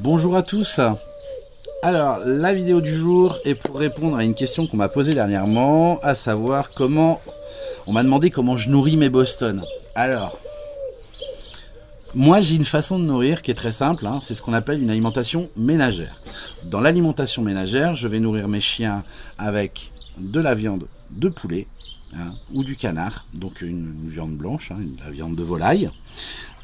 Bonjour à tous. Alors, la vidéo du jour est pour répondre à une question qu'on m'a posée dernièrement, à savoir comment... On m'a demandé comment je nourris mes Boston. Alors, moi j'ai une façon de nourrir qui est très simple, hein, c'est ce qu'on appelle une alimentation ménagère. Dans l'alimentation ménagère, je vais nourrir mes chiens avec de la viande de poulet, hein, ou du canard, donc une viande blanche, hein, la viande de volaille.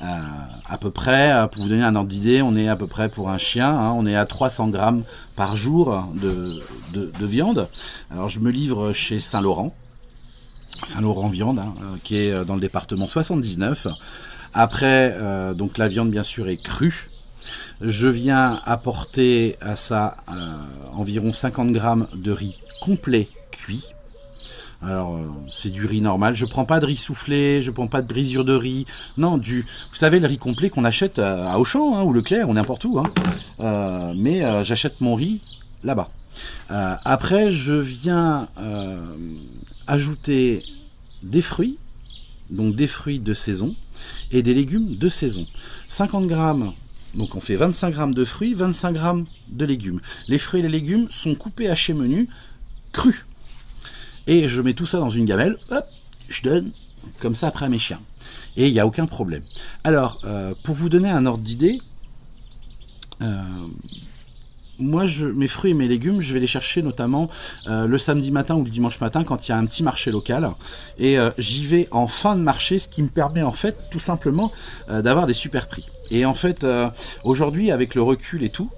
À peu près, pour vous donner un ordre d'idée, on est à peu près pour un chien, hein, on est à 300 grammes par jour de viande. Alors je me livre chez Saint-Laurent Viande, hein, qui est dans le département 79. Après, donc la viande bien sûr est crue. Je viens apporter à ça environ 50 grammes de riz complet cuit. Alors, c'est du riz normal. Je prends pas de riz soufflé, je prends pas de brisure de riz. Non, vous savez, le riz complet qu'on achète à Auchan, hein, ou Leclerc, ou n'importe où. Hein. Mais j'achète mon riz là-bas. Après, je viens ajouter des fruits, donc des fruits de saison, et des légumes de saison. 50 grammes, donc on fait 25 grammes de fruits, 25 grammes de légumes. Les fruits et les légumes sont coupés hachés menus, crus. Et je mets tout ça dans une gamelle, hop, je donne comme ça après à mes chiens. Et il n'y a aucun problème. Alors, pour vous donner un ordre d'idée, moi, mes fruits et mes légumes, je vais les chercher notamment le samedi matin ou le dimanche matin quand il y a un petit marché local. Et j'y vais en fin de marché, ce qui me permet en fait tout simplement d'avoir des super prix. Et en fait, aujourd'hui, avec le recul et tout,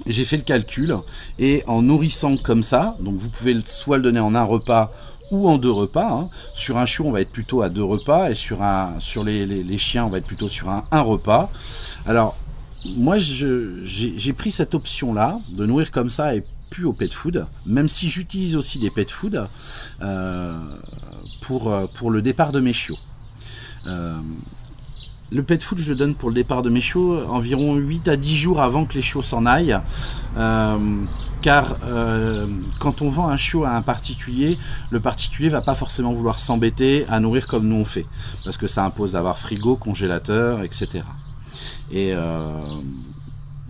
j'ai fait le calcul et en nourrissant comme ça, donc vous pouvez soit le donner en un repas ou en deux repas. Hein. Sur un chiot, on va être plutôt à deux repas et sur les chiens, on va être plutôt sur un repas. Alors, moi, j'ai pris cette option-là de nourrir comme ça et plus au pet food, même si j'utilise aussi des pet food pour le départ de mes chiots. Le pet food, je le donne pour le départ de mes chiots environ 8 à 10 jours avant que les chiots s'en aillent. Car quand on vend un chiot à un particulier, le particulier va pas forcément vouloir s'embêter à nourrir comme nous on fait. Parce que ça impose d'avoir frigo, congélateur, etc. Et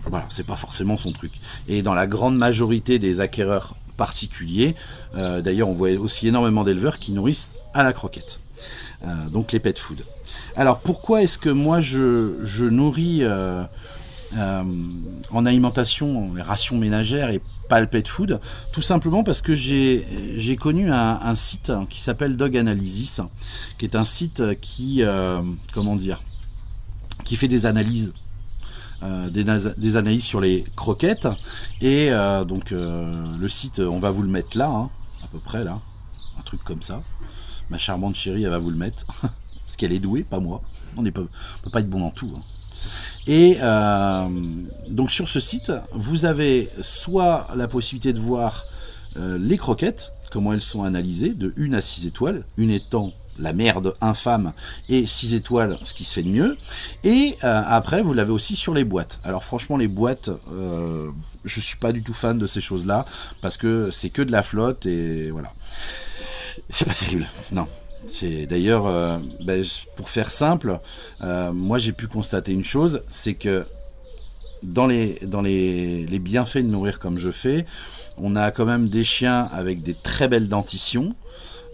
voilà, c'est pas forcément son truc. Et dans la grande majorité des acquéreurs particuliers, d'ailleurs on voit aussi énormément d'éleveurs qui nourrissent à la croquette. Donc les pet food. Alors pourquoi est-ce que moi je nourris en alimentation, les rations ménagères et pas le pet food? Tout simplement parce que j'ai connu un site qui s'appelle Dog Analysis, qui est un site qui fait des analyses. Des analyses sur les croquettes et donc le site, on va vous le mettre là, hein, à peu près là, un truc comme ça. Ma charmante chérie, elle va vous le mettre. Parce qu'elle est douée, pas moi. On peut pas être bon dans tout. Hein. Et donc sur ce site, vous avez soit la possibilité de voir les croquettes, comment elles sont analysées, de 1 à 6 étoiles, une étant la merde infâme et 6 étoiles, ce qui se fait de mieux. Et après, vous l'avez aussi sur les boîtes. Alors franchement, les boîtes, je suis pas du tout fan de ces choses-là, parce que c'est que de la flotte et voilà. C'est pas terrible, non. D'ailleurs, pour faire simple, moi j'ai pu constater une chose, c'est que dans les bienfaits de nourrir comme je fais, on a quand même des chiens avec des très belles dentitions.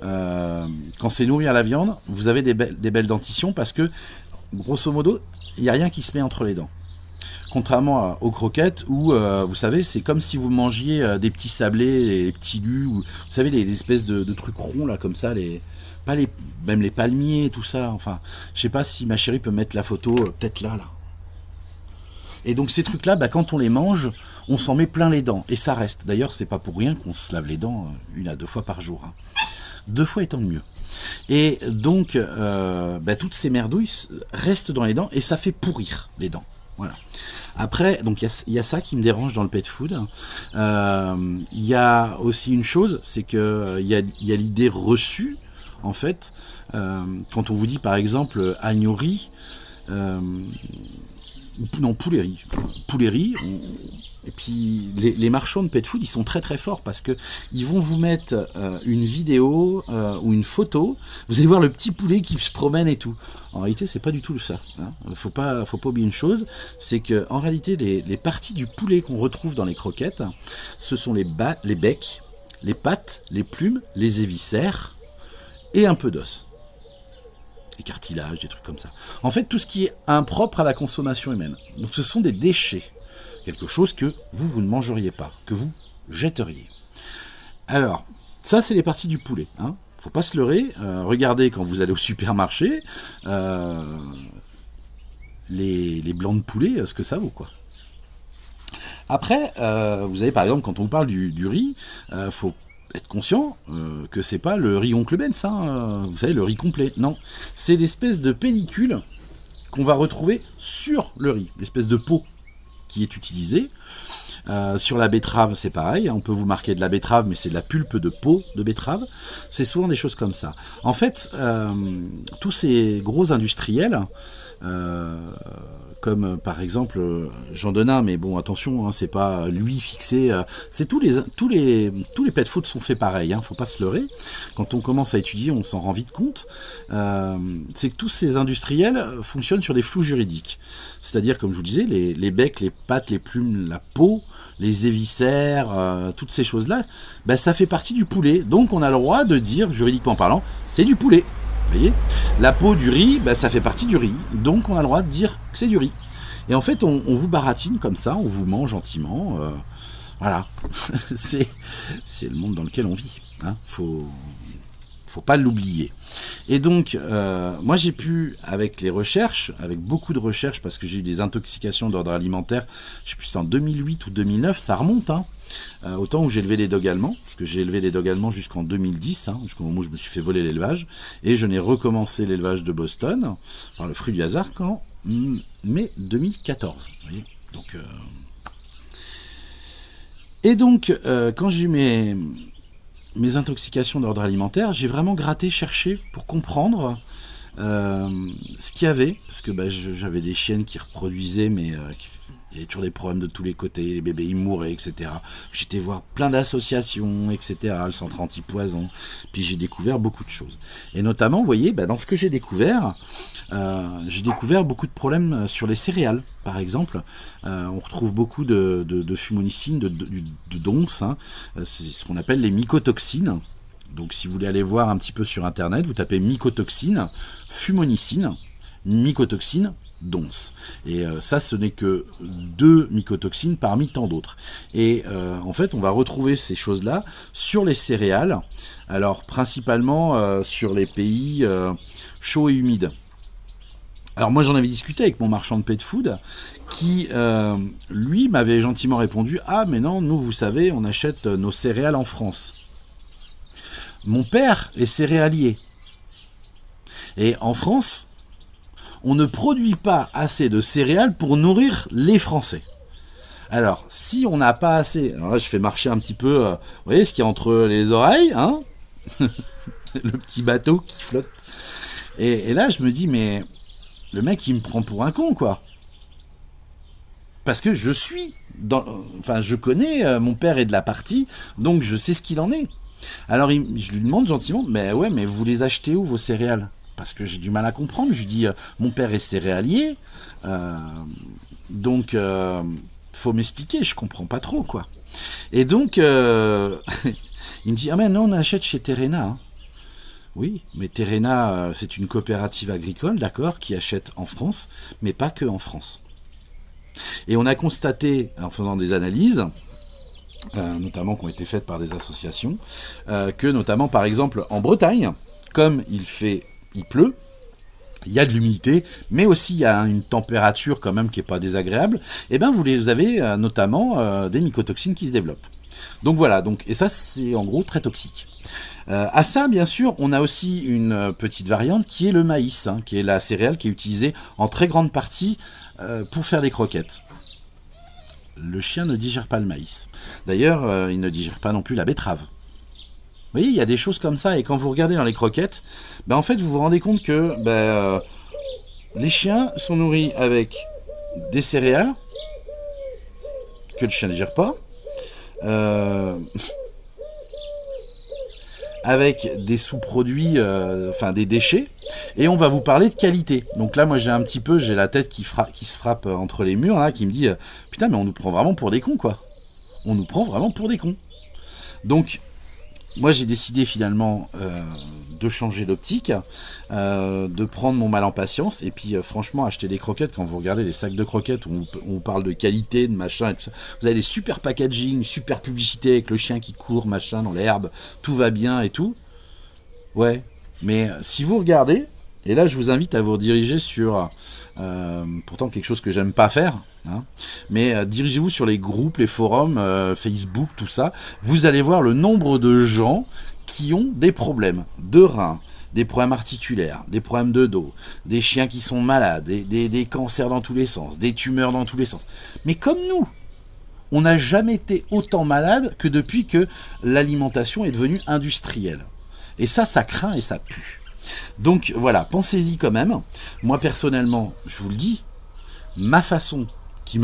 Quand c'est nourri à la viande, vous avez des belles dentitions parce que, grosso modo, il n'y a rien qui se met entre les dents. Contrairement aux croquettes où, vous savez, c'est comme si vous mangiez des petits sablés, des petits lus, ou, vous savez, les espèces de trucs ronds, là, comme ça, même les palmiers, tout ça. Enfin, je sais pas si ma chérie peut mettre la photo, peut-être là. Et donc ces trucs-là, quand on les mange, on s'en met plein les dents. Et ça reste. D'ailleurs, c'est pas pour rien qu'on se lave les dents 1 à 2 fois par jour. Hein. 2 fois étant le mieux. Et donc, toutes ces merdouilles restent dans les dents et ça fait pourrir les dents. Voilà. Après, donc il y a ça qui me dérange dans le pet food. Il y a aussi une chose, c'est que il y a l'idée reçue, en fait, quand on vous dit par exemple agneau-riz, non, poulet-riz. Poulet-riz, puis les marchands de pet food, ils sont très très forts parce que ils vont vous mettre une vidéo ou une photo. Vous allez voir le petit poulet qui se promène et tout. En réalité, c'est pas du tout ça. Hein. Faut pas oublier une chose, c'est que en réalité, les parties du poulet qu'on retrouve dans les croquettes, ce sont les becs, les pattes, les plumes, les héviscères et un peu d'os. Des cartilages, des trucs comme ça. En fait, tout ce qui est impropre à la consommation humaine. Donc ce sont des déchets. Quelque chose que vous ne mangeriez pas, que vous jetteriez. Alors, ça c'est les parties du poulet. Hein. Faut pas se leurrer. Regardez quand vous allez au supermarché, les blancs de poulet, ce que ça vaut, quoi. Après, vous avez par exemple, quand on vous parle du riz, faut être conscient que c'est pas le riz Oncle Ben's, hein, vous savez, le riz complet. Non, c'est l'espèce de pellicule qu'on va retrouver sur le riz, l'espèce de peau qui est utilisée. Sur la betterave, c'est pareil, on peut vous marquer de la betterave, mais c'est de la pulpe de peau de betterave. C'est souvent des choses comme ça. En fait, tous ces gros industriels, comme par exemple Jean Denain, mais bon attention, hein, c'est pas lui fixé, c'est tous les pet food sont faits pareil, hein, faut pas se leurrer. Quand on commence à étudier, on s'en rend vite compte. C'est que tous ces industriels fonctionnent sur des flous juridiques. C'est-à-dire, comme je vous disais, les becs, les pattes, les plumes, la peau, les héviscères, toutes ces choses-là, ben, ça fait partie du poulet. Donc on a le droit de dire, juridiquement parlant, c'est du poulet. Vous voyez, la peau du riz, bah, ça fait partie du riz, donc on a le droit de dire que c'est du riz. Et en fait, on vous baratine comme ça, on vous ment gentiment. Voilà, c'est le monde dans lequel on vit. Hein. Faut pas l'oublier. Et donc, moi j'ai pu, avec les recherches, avec beaucoup de recherches, parce que j'ai eu des intoxications d'ordre alimentaire, je sais plus si c'était en 2008 ou 2009, ça remonte, hein. Au temps où j'ai élevé des dogs allemands, parce que j'ai élevé des dogs allemands jusqu'en 2010, hein, jusqu'au moment où je me suis fait voler l'élevage, et je n'ai recommencé l'élevage de Boston, par le fruit du hasard, qu'en mai 2014. Vous voyez, donc, et donc, quand j'ai eu mes intoxications d'ordre alimentaire, j'ai vraiment gratté, cherché pour comprendre ce qu'il y avait, parce que bah, j'avais des chiennes qui reproduisaient, mais il y avait toujours des problèmes de tous les côtés, les bébés ils mouraient, etc. J'étais voir plein d'associations, etc., le centre anti-poison, puis j'ai découvert beaucoup de choses. Et notamment, vous voyez, bah, dans ce que j'ai découvert beaucoup de problèmes sur les céréales. Par exemple, on retrouve beaucoup de fumonicines, de DONS, hein, c'est ce qu'on appelle les mycotoxines. Donc si vous voulez aller voir un petit peu sur internet, vous tapez mycotoxine, fumonicine, mycotoxine, DONS. Et ça, ce n'est que 2 mycotoxines parmi tant d'autres. Et en fait, on va retrouver ces choses-là sur les céréales, alors principalement sur les pays chauds et humides. Alors moi j'en avais discuté avec mon marchand de pet food qui lui m'avait gentiment répondu « Ah mais non, nous vous savez, on achète nos céréales en France. » Mon père est céréalier. Et en France, on ne produit pas assez de céréales pour nourrir les Français. Alors, si on n'a pas assez... Alors là, je fais marcher un petit peu, vous voyez, ce qu'il y a entre les oreilles, hein. Le petit bateau qui flotte. Et là, je me dis, mais le mec, il me prend pour un con, quoi. Parce que je suis... Enfin, je connais, mon père est de la partie, donc je sais ce qu'il en est. Alors, je lui demande gentiment, mais ouais, mais vous les achetez où, vos céréales ? Parce que j'ai du mal à comprendre. Je lui dis, mon père est céréalier, donc faut m'expliquer, je comprends pas trop, quoi. Et donc, il me dit, ah mais non, on achète chez Terrena. Hein. Oui, mais Terrena, c'est une coopérative agricole, d'accord, qui achète en France, mais pas que en France. Et on a constaté, en faisant des analyses, notamment qui ont été faites par des associations, que notamment, par exemple, en Bretagne, comme il pleut, il y a de l'humidité, mais aussi il y a une température quand même qui n'est pas désagréable, et bien vous avez notamment des mycotoxines qui se développent. Donc voilà, et ça c'est en gros très toxique. À ça, bien sûr, on a aussi une petite variante qui est le maïs, hein, qui est la céréale qui est utilisée en très grande partie pour faire des croquettes. Le chien ne digère pas le maïs. D'ailleurs, il ne digère pas non plus la betterave. Vous voyez, il y a des choses comme ça, et quand vous regardez dans les croquettes, en fait, vous vous rendez compte que les chiens sont nourris avec des céréales que le chien ne digère pas, avec des sous-produits, enfin des déchets, et on va vous parler de qualité. Donc là, moi j'ai la tête qui se frappe entre les murs, là, qui me dit putain, mais on nous prend vraiment pour des cons, quoi. On nous prend vraiment pour des cons. Donc, moi j'ai décidé finalement de changer d'optique, de prendre mon mal en patience, et puis franchement, acheter des croquettes, quand vous regardez les sacs de croquettes où on parle de qualité, de machin et tout ça, vous avez des super packaging, super publicité avec le chien qui court, machin, dans l'herbe, tout va bien et tout. Ouais, mais si vous regardez, et là je vous invite à vous rediriger sur, pourtant quelque chose que j'aime pas faire, hein, mais dirigez-vous sur les groupes, les forums, Facebook, tout ça, vous allez voir le nombre de gens qui ont des problèmes de reins, des problèmes articulaires, des problèmes de dos, des chiens qui sont malades, des cancers dans tous les sens, des tumeurs dans tous les sens. Mais comme nous, on n'a jamais été autant malade que depuis que l'alimentation est devenue industrielle. Et ça craint et ça pue. Donc voilà, pensez-y quand même. Moi personnellement, je vous le dis, ma façon qui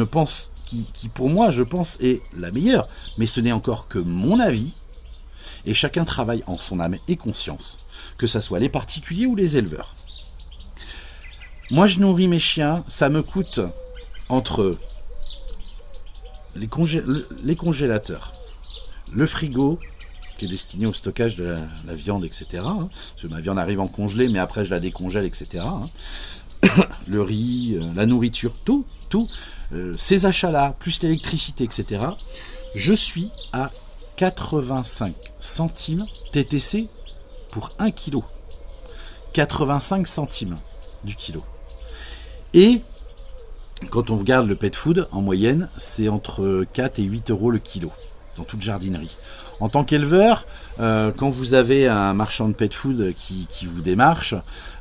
pour moi je pense est la meilleure, mais ce n'est encore que mon avis, et chacun travaille en son âme et conscience, que ce soit les particuliers ou les éleveurs. Moi je nourris mes chiens, ça me coûte entre les congélateurs, le frigo, qui est destiné au stockage de la viande, etc. Hein, parce que ma viande arrive en congelé, mais après je la décongèle, etc. Hein. Le riz, la nourriture, tout, ces achats-là, plus l'électricité, etc. Je suis à 85 centimes TTC pour 1 kg. 85 centimes du kilo. Et quand on regarde le pet food, en moyenne, c'est entre 4 et 8 euros le kilo, dans toute jardinerie. En tant qu'éleveur, quand vous avez un marchand de pet food qui vous démarche,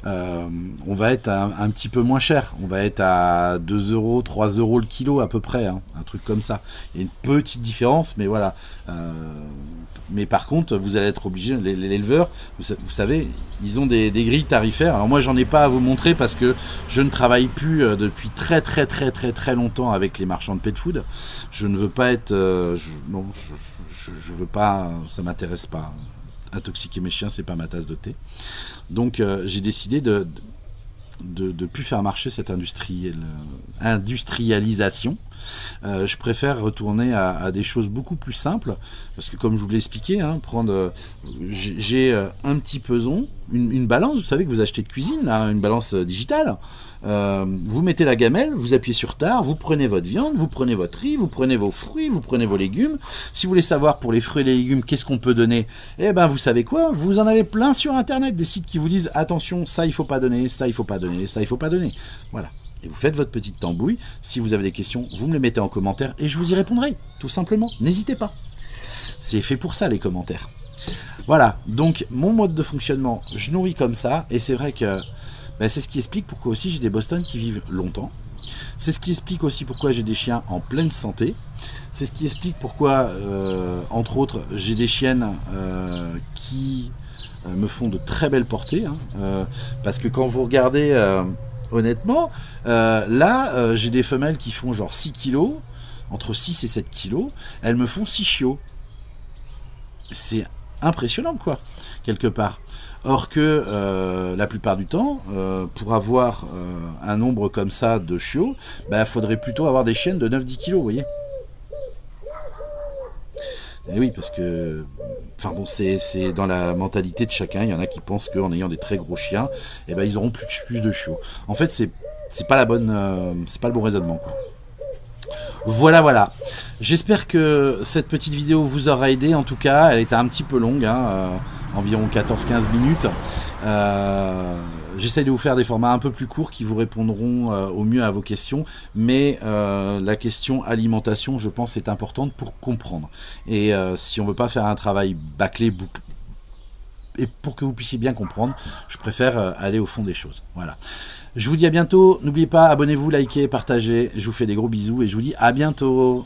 on va être un petit peu moins cher. On va être à 2 euros, 3 euros le kilo à peu près, hein, un truc comme ça. Il y a une petite différence, mais voilà. Mais par contre, vous allez être obligé, l'éleveur, vous savez, ils ont des grilles tarifaires. Alors moi, j'en ai pas à vous montrer parce que je ne travaille plus depuis très longtemps avec les marchands de pet food. Je ne veux pas être... je veux pas, ça m'intéresse pas. Intoxiquer mes chiens, c'est pas ma tasse de thé. Donc j'ai décidé de plus faire marcher cette industrialisation. Je préfère retourner à des choses beaucoup plus simples, parce que comme je vous l'ai expliqué, hein, j'ai un petit peson, une balance, vous savez que vous achetez de cuisine, là, une balance digitale. Vous mettez la gamelle, vous appuyez sur tard, vous prenez votre viande, vous prenez votre riz, vous prenez vos fruits, vous prenez vos légumes. Si vous voulez savoir pour les fruits et les légumes qu'est-ce qu'on peut donner, eh ben vous savez quoi, vous en avez plein sur internet, des sites qui vous disent attention, ça il faut pas donner, ça il faut pas donner, ça il faut pas donner. Voilà. Et vous faites votre petite tambouille. Si vous avez des questions, vous me les mettez en commentaire et je vous y répondrai, tout simplement. N'hésitez pas. C'est fait pour ça les commentaires. Voilà, donc mon mode de fonctionnement, je nourris comme ça, et c'est vrai que c'est ce qui explique pourquoi aussi j'ai des Boston qui vivent longtemps. C'est ce qui explique aussi pourquoi j'ai des chiens en pleine santé. C'est ce qui explique pourquoi, entre autres, j'ai des chiennes qui me font de très belles portées. Hein, parce que quand vous regardez, honnêtement, là, j'ai des femelles qui font genre 6 kilos, entre 6 et 7 kilos. Elles me font 6 chiots. C'est impressionnant, quoi, quelque part. Or que la plupart du temps, pour avoir un nombre comme ça de chiots, il faudrait plutôt avoir des chiennes de 9-10 kilos, vous voyez. Et oui, parce que, enfin bon, c'est dans la mentalité de chacun. Il y en a qui pensent qu'en ayant des très gros chiens, ils auront plus de chiots. En fait, c'est pas c'est pas le bon raisonnement, quoi. Voilà. J'espère que cette petite vidéo vous aura aidé. En tout cas, elle était un petit peu longue, hein, environ 14-15 minutes. J'essaye de vous faire des formats un peu plus courts qui vous répondront au mieux à vos questions. Mais la question alimentation, je pense, est importante pour comprendre. Et si on ne veut pas faire un travail bâclé, et pour que vous puissiez bien comprendre, je préfère aller au fond des choses. Voilà. Je vous dis à bientôt. N'oubliez pas, abonnez-vous, likez, partagez. Je vous fais des gros bisous et je vous dis à bientôt.